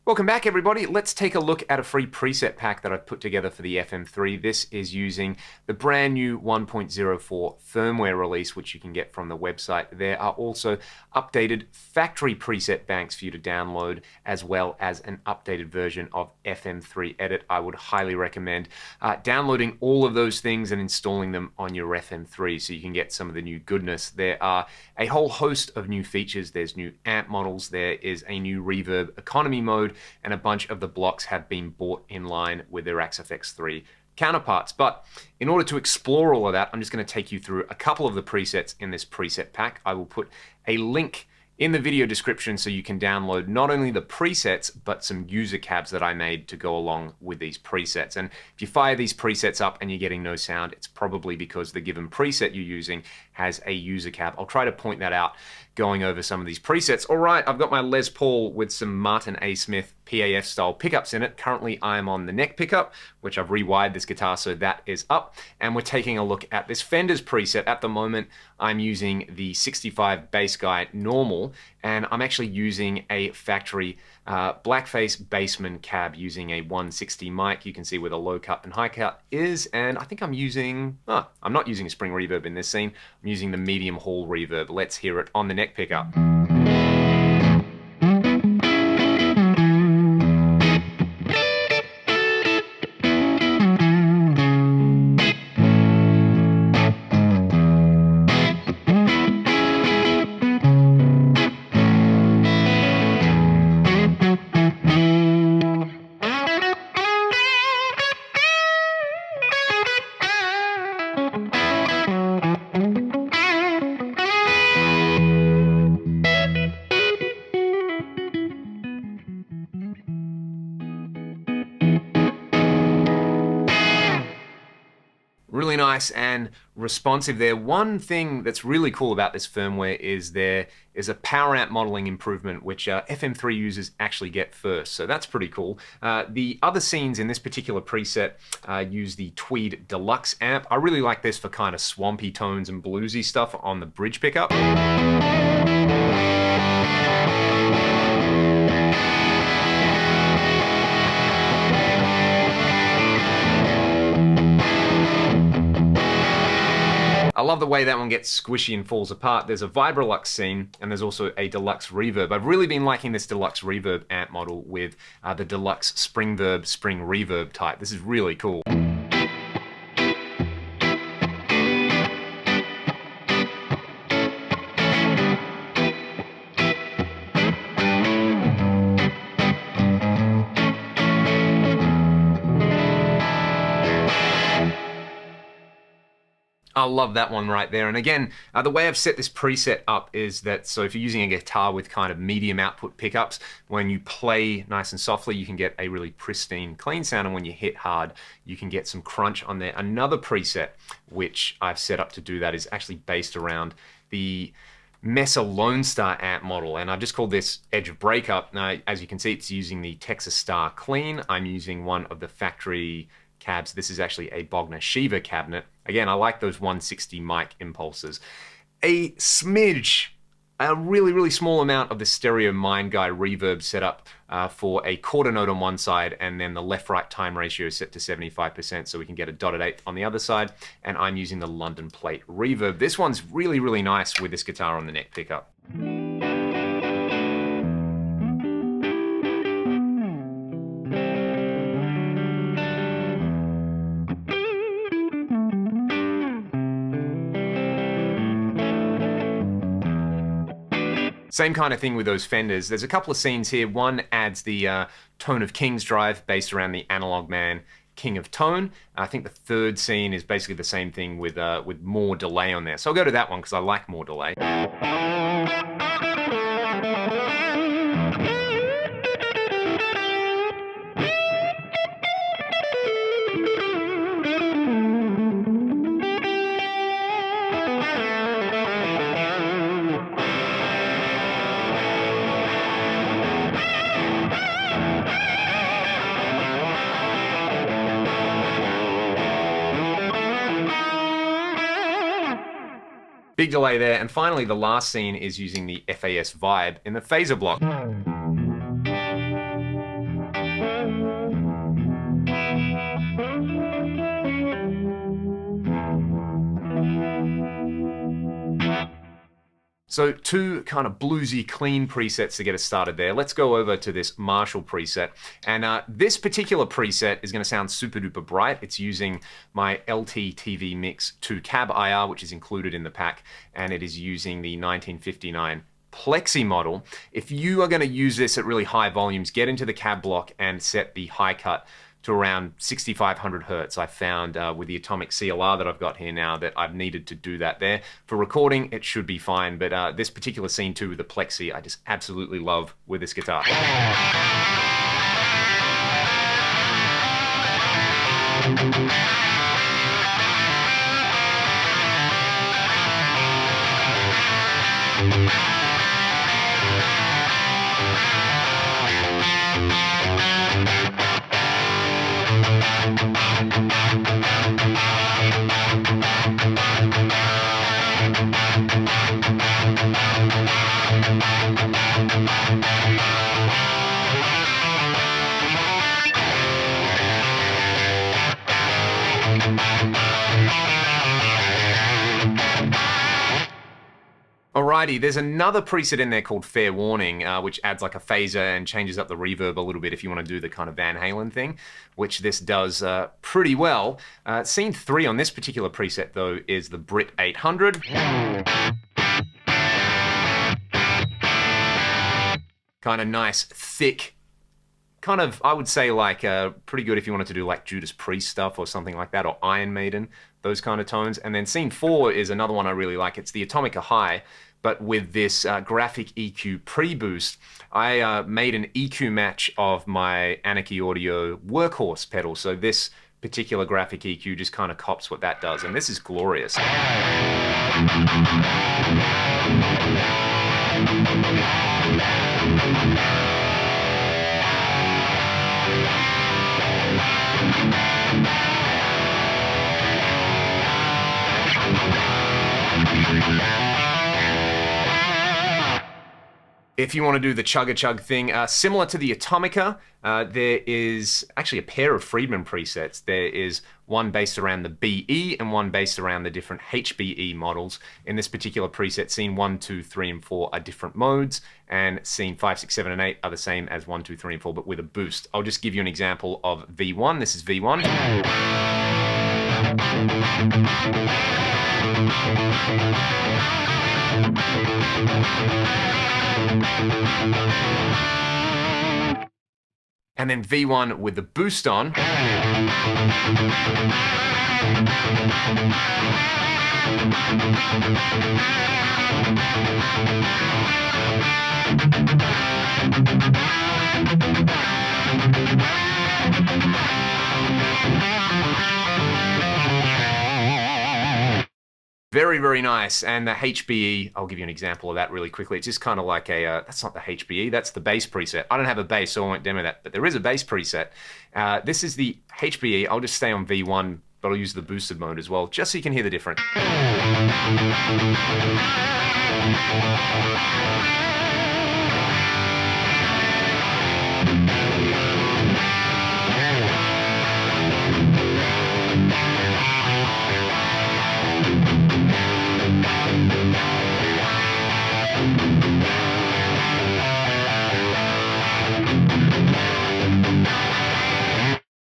Welcome back, everybody. Let's take a look at a free preset pack that I've put together for the FM3. This is using the brand new 1.04 firmware release, which you can get from the website. There are also updated factory preset banks for you to download, as well as an updated version of FM3 Edit. I would highly recommend downloading all of those things and installing them on your FM3 so you can get some of the new goodness. There are a whole host of new features. There's new amp models. There is a new reverb economy mode, and a bunch of the blocks have been bought in line with their FX3 counterparts. But in order to explore all of that, I'm just going to take you through a couple of the presets in this preset pack. I will put a link in the video description so you can download not only the presets, but some user cabs that I made to go along with these presets. And if you fire these presets up and you're getting no sound, it's probably because the given preset you're using has a user cab. I'll try to point that out going over some of these presets. All right, I've got my Les Paul with some Martin A. Smith PAF style pickups in it. Currently I'm on the neck pickup, which I've rewired this guitar so that is up. And we're taking a look at this Fender's preset. At the moment, I'm using the 65 bass guy normal, and I'm actually using a factory blackface bassman cab using a 160 mic. You can see where the low cut and high cut is, and I think I'm using, I'm not using a spring reverb in this scene. I'm using the medium hall reverb. Let's hear it on the neck pickup. Really nice and responsive there. One thing that's really cool about this firmware is there is a power amp modeling improvement, which FM3 users actually get first. So that's pretty cool. The other scenes in this particular preset use the Tweed Deluxe amp. I really like this for kind of swampy tones and bluesy stuff on the bridge pickup. I love the way that one gets squishy and falls apart. There's a Vibrolux scene, and there's also a Deluxe reverb. I've really been liking this Deluxe reverb amp model with the Deluxe Springverb Spring Reverb type. This is really cool. I love that one right there. And again, the way I've set this preset up is that, so if you're using a guitar with kind of medium output pickups, when you play nice and softly, you can get a really pristine, clean sound. And when you hit hard, you can get some crunch on there. Another preset, which I've set up to do that, is actually based around the Mesa Lone Star amp model, and I've just called this Edge of Breakup. Now, as you can see, it's using the Texas Star Clean. I'm using one of the factory cabs. This is actually a Bogner Shiva cabinet. Again, I like those 160 mic impulses. A smidge, a really, really small amount of the stereo Mind Guy reverb set up for a quarter note on one side, and then the left-right time ratio set to 75% so we can get a dotted eighth on the other side. And I'm using the London Plate reverb. This one's really, really nice with this guitar on the neck pickup. Same kind of thing with those Fenders. There's a couple of scenes here. One adds the Tone of Kings drive based around the Analog Man King of Tone. I think the third scene is basically the same thing with more delay on there. So I'll go to that one because I like more delay. Big delay there. And finally, the last scene is using the FAS Vibe in the phaser block. So two kind of bluesy, clean presets to get us started there. Let's go over to this Marshall preset. And this particular preset is going to sound super duper bright. It's using my LT TV Mix 2 cab IR, which is included in the pack, and it is using the 1959 Plexi model. If you are going to use this at really high volumes, get into the cab block and set the high cut to around 6,500 hertz. I found with the Atomic CLR that I've got here now that I've needed to do that there. For recording, it should be fine, but this particular scene too with the Plexi, I just absolutely love with this guitar. Alrighty, there's another preset in there called Fair Warning, which adds like a phaser and changes up the reverb a little bit if you want to do the kind of Van Halen thing, which this does pretty well. Scene 3 on this particular preset, though, is the Brit 800. Kind of nice, thick, kind of, I would say like pretty good if you wanted to do like Judas Priest stuff or something like that, or Iron Maiden, those kind of tones. And then scene 4 is another one I really like. It's the Atomica High, but with this graphic EQ pre-boost. I made an EQ match of my Anarchy Audio Workhorse pedal. So this particular graphic EQ just kind of cops what that does. And this is glorious. If you want to do the chugga-chug thing, similar to the Atomica, there is actually a pair of Friedman presets. There is one based around the BE and one based around the different HBE models. In this particular preset, scene 1, 2, 3, and 4 are different modes, and scene 5, 6, 7, and 8 are the same as 1, 2, 3, and 4, but with a boost. I'll just give you an example of V1. This is V1. And then V1 with the boost on. Very, very nice. And the HBE, I'll give you an example of that really quickly. It's just kind of like a, that's not the HBE, that's the bass preset. I don't have a bass, so I won't demo that, but there is a bass preset. This is the HBE. I'll just stay on V1, but I'll use the boosted mode as well, just so you can hear the difference.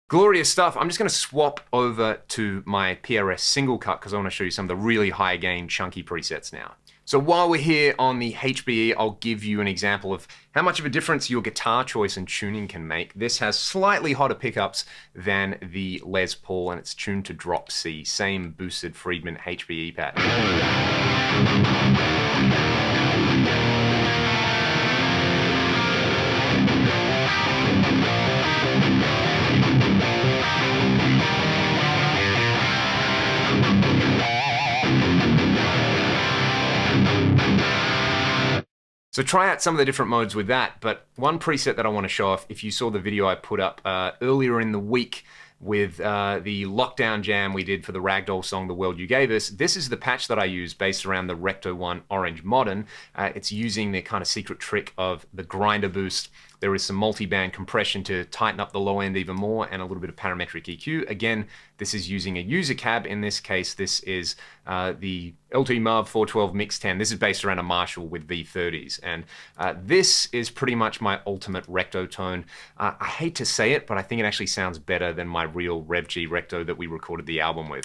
Glorious stuff. I'm just going to swap over to my PRS single cut because I want to show you some of the really high gain chunky presets now. So while we're here on the HBE, I'll give you an example of how much of a difference your guitar choice and tuning can make. This has slightly hotter pickups than the Les Paul, and it's tuned to drop C, same boosted Friedman HBE pattern. So try out some of the different modes with that, but one preset that I want to show off, if you saw the video I put up earlier in the week with the lockdown jam we did for the Ragdoll song, The World You Gave Us. This is the patch that I use based around the Recto 1 Orange Modern. It's using the kind of secret trick of the grinder boost. There is some multi-band compression to tighten up the low end even more, and a little bit of parametric EQ. Again, this is using a user cab. In this case, this is the LT Marv 412 Mix 10. This is based around a Marshall with V30s. And this is pretty much my ultimate recto tone. I hate to say it, but I think it actually sounds better than my real Rev G recto that we recorded the album with.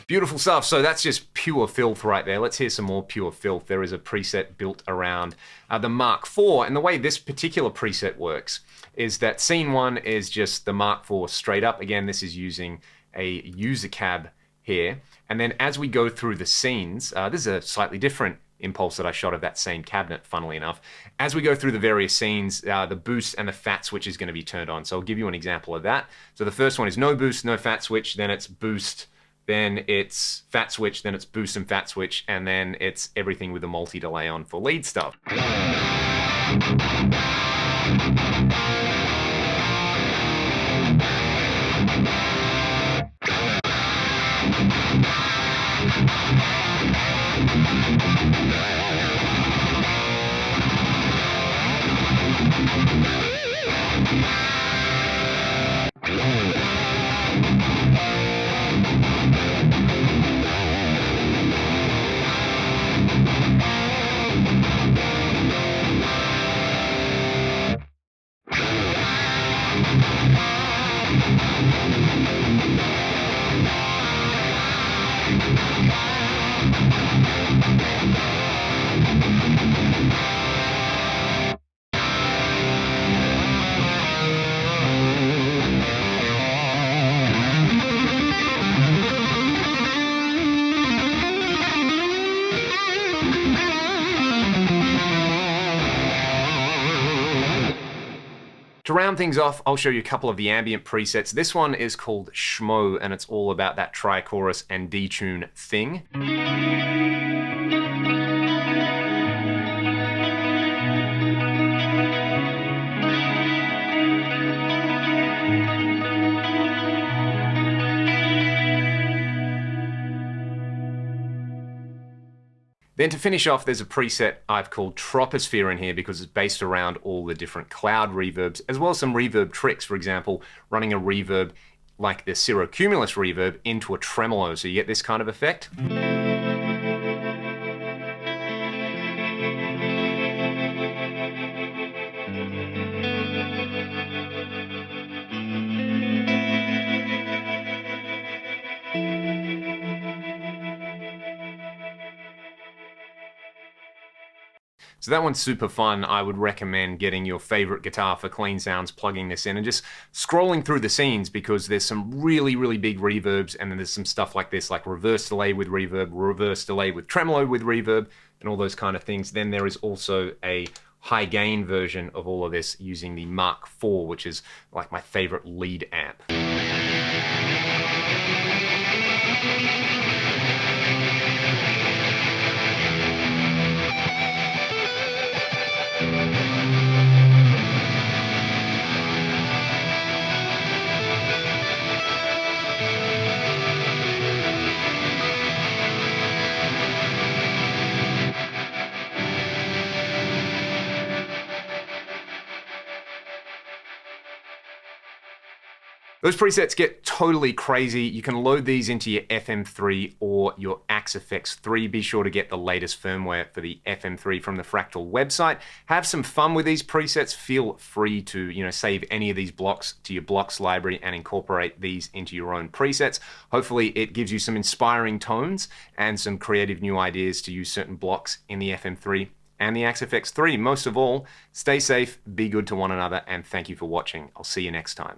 Beautiful stuff. So that's just pure filth right there. Let's hear some more pure filth. There is a preset built around the Mark IV, and the way this particular preset works is that scene 1 is just the Mark IV straight up. Again, this is using a user cab here. And then as we go through the scenes, this is a slightly different impulse that I shot of that same cabinet, funnily enough. As we go through the various scenes, the boost and the fat switch is going to be turned on. So I'll give you an example of that. So the first one is no boost, no fat switch, then it's boost, then it's fat switch, then it's boost and fat switch, and then it's everything with the multi-delay on for lead stuff. To round things off, I'll show you a couple of the ambient presets. This one is called Schmo, and it's all about that tri-chorus and detune thing. Then to finish off, there's a preset I've called Troposphere in here because it's based around all the different cloud reverbs, as well as some reverb tricks. For example, running a reverb like the cirrocumulus reverb into a tremolo, so you get this kind of effect. So that one's super fun. I would recommend getting your favorite guitar for clean sounds, plugging this in, and just scrolling through the scenes, because there's some really, really big reverbs, and then there's some stuff like this, like reverse delay with reverb, reverse delay with tremolo with reverb, and all those kind of things. Then there is also a high gain version of all of this using the Mark IV, which is like my favorite lead amp. Those presets get totally crazy. You can load these into your FM3 or your Axe FX3. Be sure to get the latest firmware for the FM3 from the Fractal website. Have some fun with these presets. Feel free to, save any of these blocks to your blocks library and incorporate these into your own presets. Hopefully it gives you some inspiring tones and some creative new ideas to use certain blocks in the FM3 and the Axe FX3. Most of all, stay safe, be good to one another, and thank you for watching. I'll see you next time.